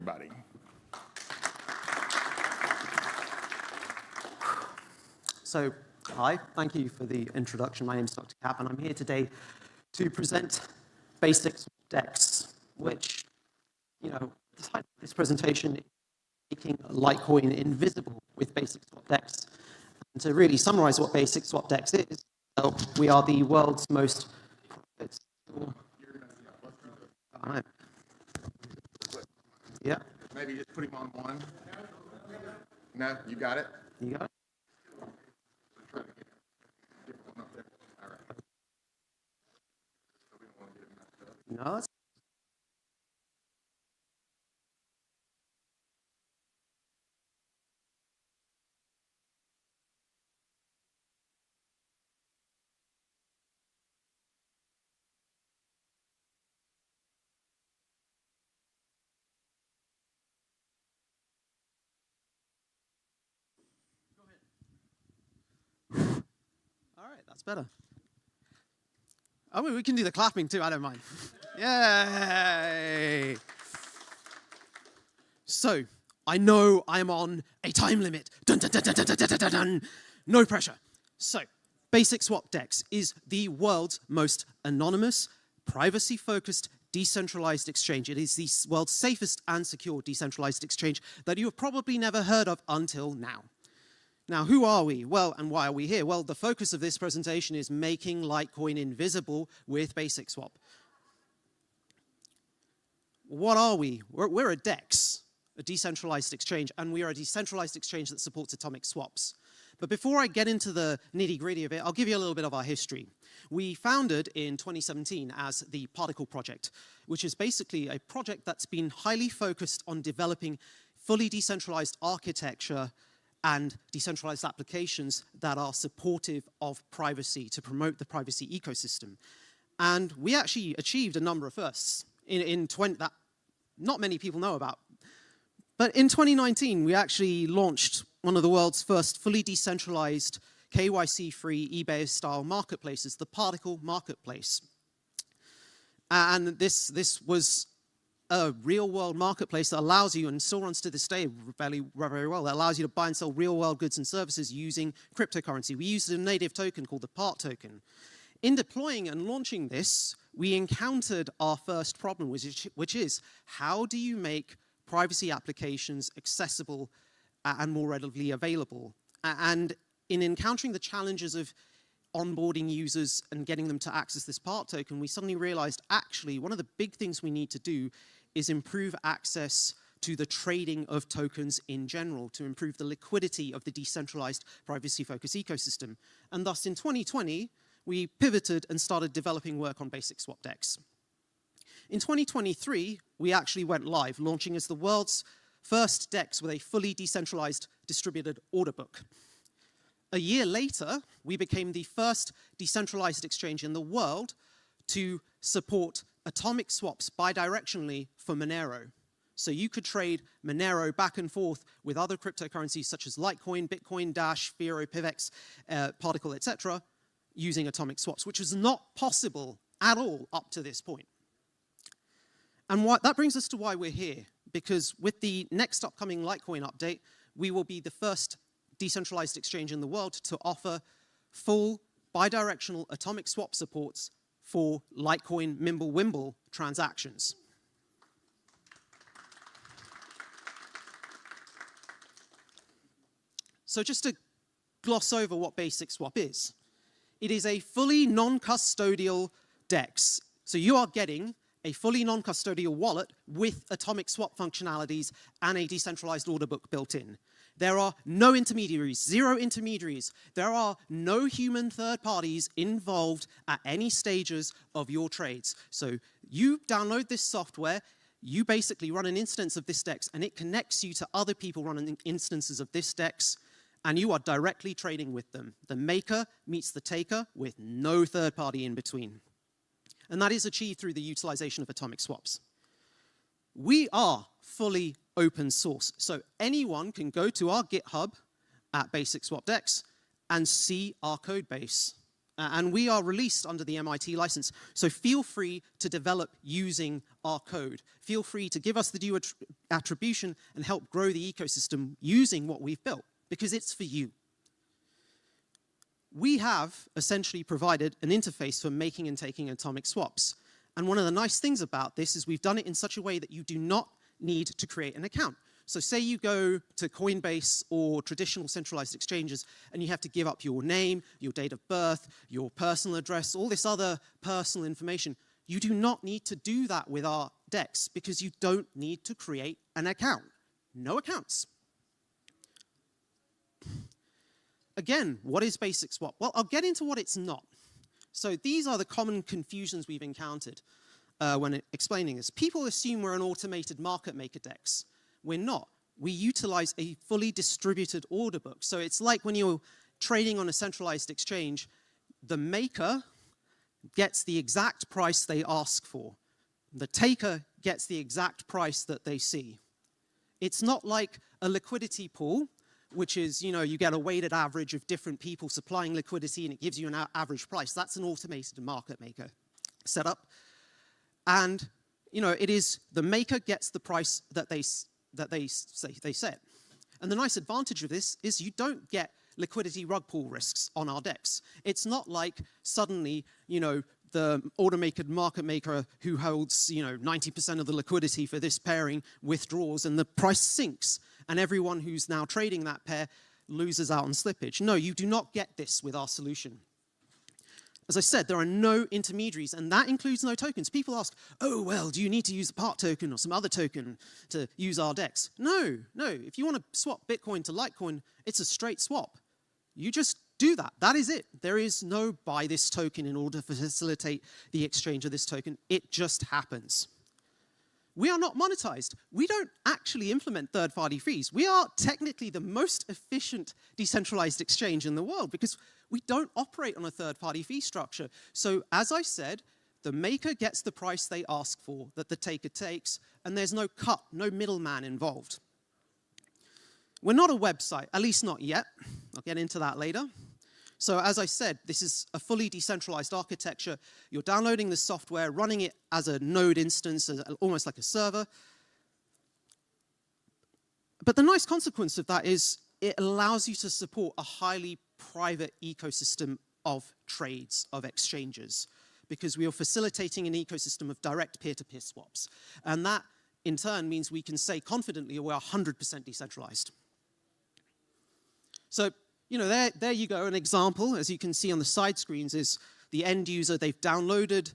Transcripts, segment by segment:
Everybody. So, hi, thank you for the introduction. My name is Dr. Cap, and I'm here today to present BasicSwap DEX, which, the title of this presentation is making Litecoin invisible with BasicSwap DEX. And to really summarize what BasicSwap DEX is, we are the world's most profitable. Yeah. Maybe just put him on one. No, you got it? You got it? No, that's all right, that's better. Oh, we can do the clapping too, I don't mind. Yay! So, I know I'm on a time limit. Dun, dun, dun, dun, dun, dun, dun, dun, dun. No pressure. So, BasicSwap DEX is the world's most anonymous, privacy-focused, decentralized exchange. It is the world's safest and secure decentralized exchange that you have probably never heard of until now. Now, who are we? Well, and why are we here? Well, the focus of this presentation is making Litecoin invisible with BasicSwap. What are we? We're a DEX, a decentralized exchange, and we are a decentralized exchange that supports atomic swaps. But before I get into the nitty-gritty of it, I'll give you a little bit of our history. We founded in 2017 as the Particle Project, which is basically a project that's been highly focused on developing fully decentralized architecture and decentralized applications that are supportive of privacy to promote the privacy ecosystem. And we actually achieved a number of firsts that not many people know about. But in 2019, we actually launched one of the world's first fully decentralized KYC-free eBay-style marketplaces, the Particle Marketplace. And this was a real-world marketplace that allows you, and still runs to this day very well, that allows you to buy and sell real-world goods and services using cryptocurrency. We used a native token called the PART token. In deploying and launching this, we encountered our first problem, which is, how do you make privacy applications accessible and more readily available? And in encountering the challenges of onboarding users and getting them to access this PART token, we suddenly realized, actually, one of the big things we need to do is improve access to the trading of tokens in general, to improve the liquidity of the decentralized privacy-focused ecosystem. And thus, in 2020, we pivoted and started developing work on BasicSwap DEX. In 2023, we actually went live, launching as the world's first DEX with a fully decentralized distributed order book. A year later, we became the first decentralized exchange in the world to support atomic swaps bidirectionally for Monero. So you could trade Monero back and forth with other cryptocurrencies such as Litecoin, Bitcoin, Dash, Firo, PIVX, Particle, etc., using atomic swaps, which was not possible at all up to this point. And that brings us to why we're here, because with the next upcoming Litecoin update, we will be the first decentralized exchange in the world to offer full bidirectional atomic swap supports for Litecoin Mimblewimble transactions. So just to gloss over what BasicSwap is, it is a fully non-custodial DEX. So you are getting a fully non-custodial wallet with atomic swap functionalities and a decentralized order book built in. There are no intermediaries, zero intermediaries. There are no human third parties involved at any stages of your trades. So you download this software, you basically run an instance of this DEX, and it connects you to other people running instances of this DEX, and you are directly trading with them. The maker meets the taker with no third party in between. And that is achieved through the utilization of atomic swaps. We are fully open source, so anyone can go to our GitHub at BasicSwap DEX and see our code base. And we are released under the MIT license. So feel free to develop using our code. Feel free to give us the due attribution and help grow the ecosystem using what we've built, because it's for you. We have essentially provided an interface for making and taking atomic swaps. And one of the nice things about this is we've done it in such a way that you do not need to create an account. So say you go to Coinbase or traditional centralized exchanges and you have to give up your name, your date of birth, your personal address, all this other personal information. You do not need to do that with our DEX because you don't need to create an account. No accounts. Again, what is BasicSwap? Well, I'll get into what it's not. So these are the common confusions we've encountered when explaining this. People assume we're an automated market maker DEX. We're not. We utilize a fully distributed order book. So it's like when you're trading on a centralized exchange, the maker gets the exact price they ask for. The taker gets the exact price that they see. It's not like a liquidity pool, which is, you get a weighted average of different people supplying liquidity and it gives you an average price. That's an automated market maker setup. And, it is the maker gets the price that they set. And the nice advantage of this is you don't get liquidity rug pull risks on our DEX. It's not like suddenly, the automated market maker who holds, 90% of the liquidity for this pairing withdraws and the price sinks and everyone who's now trading that pair loses out on slippage. No, you do not get this with our solution. As I said, there are no intermediaries, and that includes no tokens. People ask, oh, well, do you need to use a part token or some other token to use our DEX? No. If you want to swap Bitcoin to Litecoin, it's a straight swap. You just do that. That is it. There is no buy this token in order to facilitate the exchange of this token. It just happens. We are not monetized. We don't actually implement third-party fees. We are technically the most efficient decentralized exchange in the world because we don't operate on a third-party fee structure. So as I said, the maker gets the price they ask for that the taker takes, and there's no cut, no middleman involved. We're not a website, at least not yet. I'll get into that later. So as I said, this is a fully decentralized architecture. You're downloading the software, running it as a node instance, almost like a server. But the nice consequence of that is it allows you to support a highly private ecosystem of trades, of exchanges, because we are facilitating an ecosystem of direct peer-to-peer swaps. And that, in turn, means we can say confidently we're 100% decentralized. So, there you go. An example, as you can see on the side screens, is the end user. They've downloaded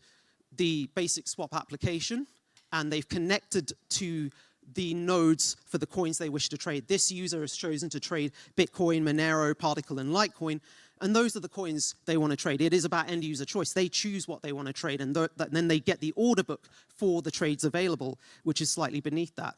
the BasicSwap application, and they've connected to the nodes for the coins they wish to trade. This user has chosen to trade Bitcoin, Monero, Particle, and Litecoin, and those are the coins they want to trade. It is about end user choice. They choose what they want to trade, and then they get the order book for the trades available, which is slightly beneath that.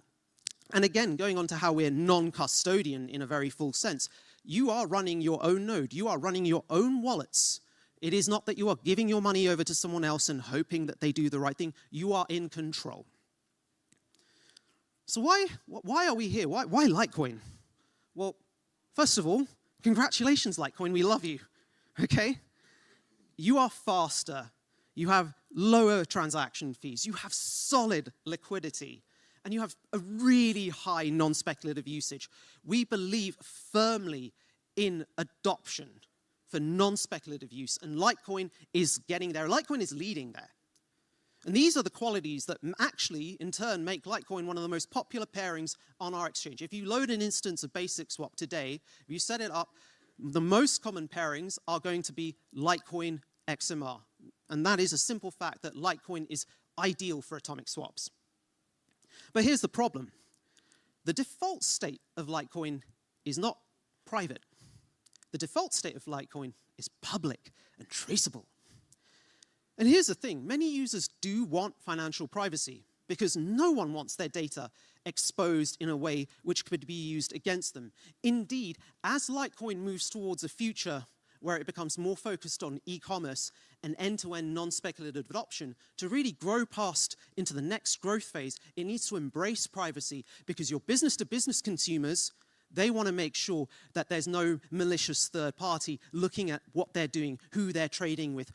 And again, going on to how we're non-custodian in a very full sense, you are running your own node. You are running your own wallets. It is not that you are giving your money over to someone else and hoping that they do the right thing. You are in control. So why are we here? Why Litecoin? Well, first of all, congratulations, Litecoin. We love you, okay? You are faster. You have lower transaction fees. You have solid liquidity. And you have a really high non-speculative usage. We believe firmly in adoption for non-speculative use, and Litecoin is getting there. Litecoin is leading there. And these are the qualities that actually, in turn, make Litecoin one of the most popular pairings on our exchange. If you load an instance of BasicSwap today, if you set it up, the most common pairings are going to be Litecoin XMR. And that is a simple fact that Litecoin is ideal for atomic swaps. But here's the problem. The default state of Litecoin is not private. The default state of Litecoin is public and traceable. And here's the thing. Many users do want financial privacy because no one wants their data exposed in a way which could be used against them. Indeed, as Litecoin moves towards a future where it becomes more focused on e-commerce and end-to-end non-speculative adoption, to really grow past into the next growth phase, it needs to embrace privacy because your business-to-business consumers, They want to make sure that there's no malicious third party looking at what they're doing, who they're trading with,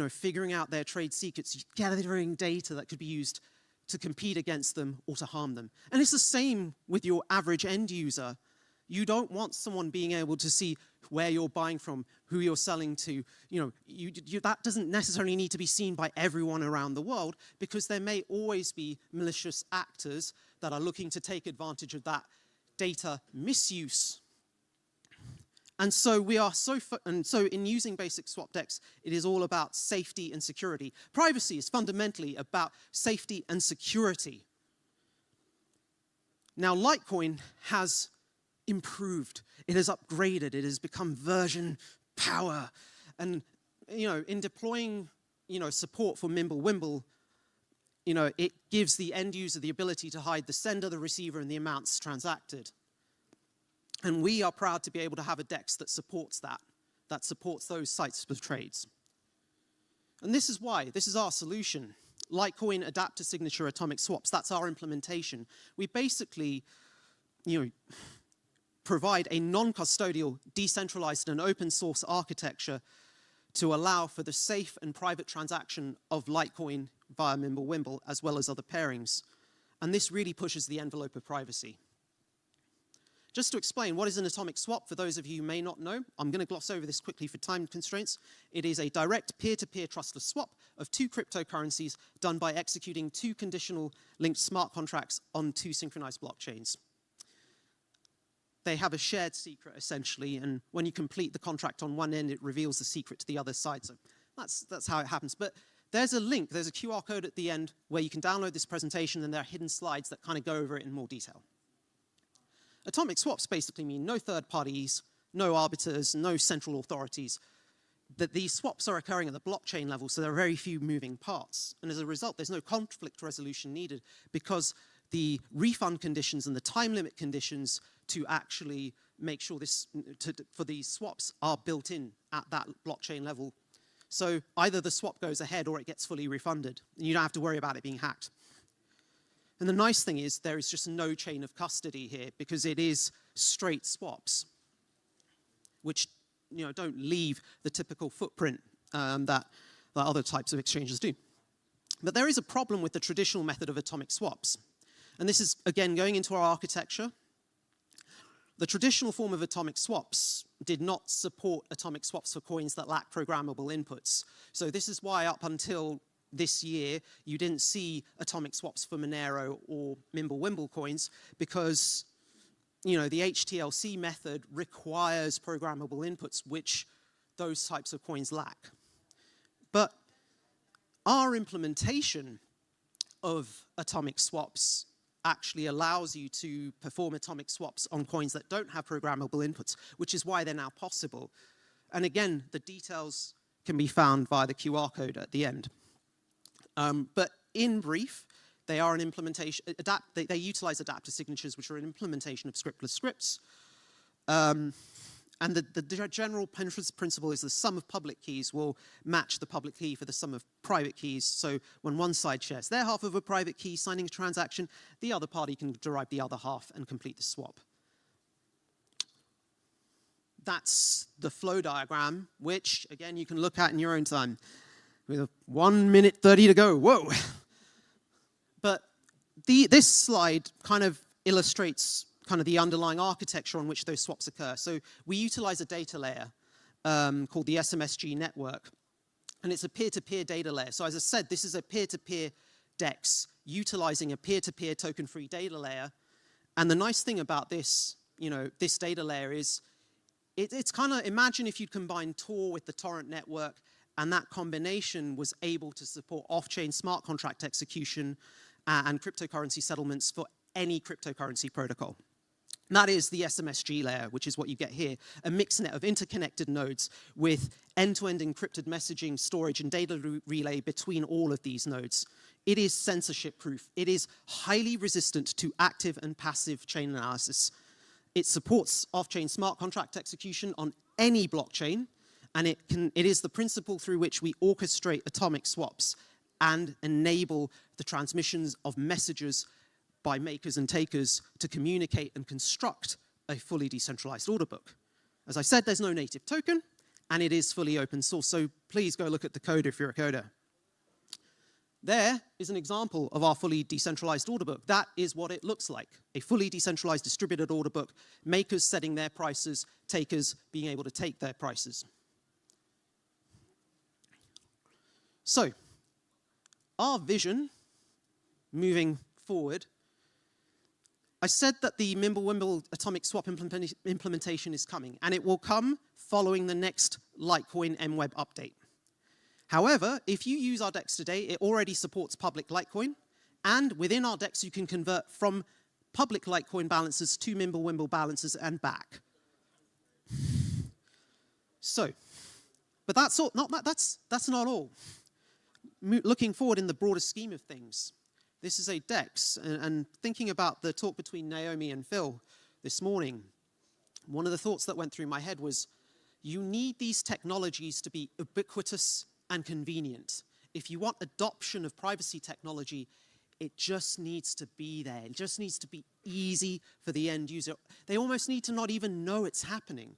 figuring out their trade secrets, gathering data that could be used to compete against them or to harm them. And it's the same with your average end user. You don't want someone being able to see where you're buying from, who you're selling to. That doesn't necessarily need to be seen by everyone around the world, because there may always be malicious actors that are looking to take advantage of that data misuse. And so in using BasicSwap DEX, it is all about safety and security. Privacy is fundamentally about safety and security. Now, Litecoin has improved. It has upgraded. It has become version power. And, in deploying, support for Mimblewimble, it gives the end user the ability to hide the sender, the receiver, and the amounts transacted. And we are proud to be able to have a DEX that supports that supports those types of trades. And this is why, this is our solution. Litecoin adapter signature atomic swaps, that's our implementation. We basically, provide a non-custodial, decentralized, and open source architecture to allow for the safe and private transaction of Litecoin via Mimblewimble, as well as other pairings. And this really pushes the envelope of privacy. Just to explain, what is an atomic swap, for those of you who may not know, I'm going to gloss over this quickly for time constraints. It is a direct peer-to-peer trustless swap of two cryptocurrencies done by executing two conditional linked smart contracts on two synchronized blockchains. They have a shared secret, essentially, and when you complete the contract on one end, it reveals the secret to the other side. So that's how it happens. But there's a link, there's a QR code at the end where you can download this presentation, and there are hidden slides that kind of go over it in more detail. Atomic swaps basically mean no third parties, no arbiters, no central authorities. That these swaps are occurring at the blockchain level, so there are very few moving parts. And as a result, there's no conflict resolution needed, because the refund conditions and the time limit conditions to actually make sure for these swaps are built in at that blockchain level. So either the swap goes ahead or it gets fully refunded, and you don't have to worry about it being hacked. And the nice thing is there is just no chain of custody here, because it is straight swaps, which don't leave the typical footprint that other types of exchanges do. But there is a problem with the traditional method of atomic swaps. And this is, again, going into our architecture. The traditional form of atomic swaps did not support atomic swaps for coins that lack programmable inputs. So this is why up until this year, you didn't see atomic swaps for Monero or Mimblewimble coins, because the HTLC method requires programmable inputs, which those types of coins lack. But our implementation of atomic swaps actually allows you to perform atomic swaps on coins that don't have programmable inputs, which is why they're now possible. And again, the details can be found via the QR code at the end. But in brief, they are an implementation, they utilize adapter signatures, which are an implementation of scriptless scripts. And the general principle is the sum of public keys will match the public key for the sum of private keys. So when one side shares their half of a private key signing a transaction, the other party can derive the other half and complete the swap. That's the flow diagram, which, again, you can look at in your own time. With 1 minute 30 to go. Whoa! But this slide kind of illustrates kind of the underlying architecture on which those swaps occur. So we utilize a data layer called the SMSG network, and it's a peer-to-peer data layer. So as I said, this is a peer-to-peer DEX utilizing a peer-to-peer token-free data layer. And the nice thing about this, this data layer is it's kind of, imagine if you'd combine Tor with the torrent network, and that combination was able to support off-chain smart contract execution and cryptocurrency settlements for any cryptocurrency protocol. And that is the SMSG layer, which is what you get here, a mixnet of interconnected nodes with end-to-end encrypted messaging, storage, and data relay between all of these nodes. It is censorship-proof. It is highly resistant to active and passive chain analysis. It supports off-chain smart contract execution on any blockchain, and it is the principle through which we orchestrate atomic swaps and enable the transmissions of messages by makers and takers to communicate and construct a fully decentralized order book. As I said, there's no native token, and it is fully open source, so please go look at the code if you're a coder. There is an example of our fully decentralized order book. That is what it looks like, a fully decentralized distributed order book, makers setting their prices, takers being able to take their prices. So, our vision moving forward, I said that the Mimblewimble atomic swap implementation is coming, and it will come following the next Litecoin MWeb update. However, if you use our DEX today, it already supports public Litecoin, and within our DEX you can convert from public Litecoin balances to Mimblewimble balances and back. So, but that's not all. Looking forward in the broader scheme of things, this is a DEX, and thinking about the talk between Naomi and Phil this morning, one of the thoughts that went through my head was, you need these technologies to be ubiquitous and convenient. If you want adoption of privacy technology, it just needs to be there. It just needs to be easy for the end user. They almost need to not even know it's happening.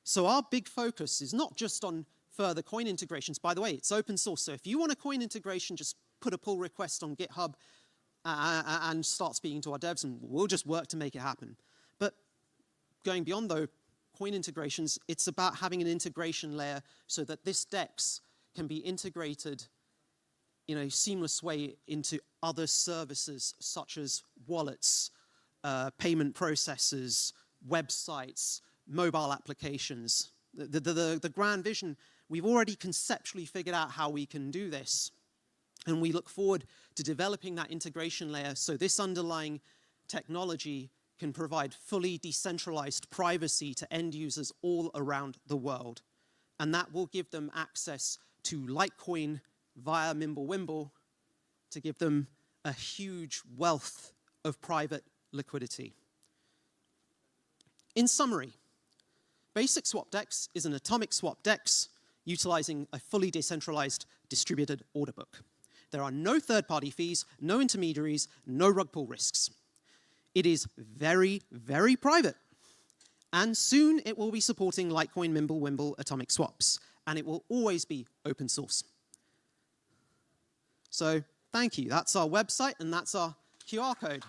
So our big focus is not just on further coin integrations. By the way, it's open source, so if you want a coin integration, just put a pull request on GitHub and start speaking to our devs, and we'll just work to make it happen. But going beyond, though, coin integrations, it's about having an integration layer so that this DEX can be integrated in a seamless way into other services such as wallets, payment processors, websites, mobile applications. The grand vision, we've already conceptually figured out how we can do this. And we look forward to developing that integration layer so this underlying technology can provide fully decentralized privacy to end users all around the world. And that will give them access to Litecoin via Mimblewimble to give them a huge wealth of private liquidity. In summary, BasicSwap DEX is an atomic swap DEX utilizing a fully decentralized distributed order book. There are no third-party fees, no intermediaries, no rug pull risks. It is very, very private. And soon it will be supporting Litecoin Mimblewimble atomic swaps. And it will always be open source. So thank you. That's our website and that's our QR code.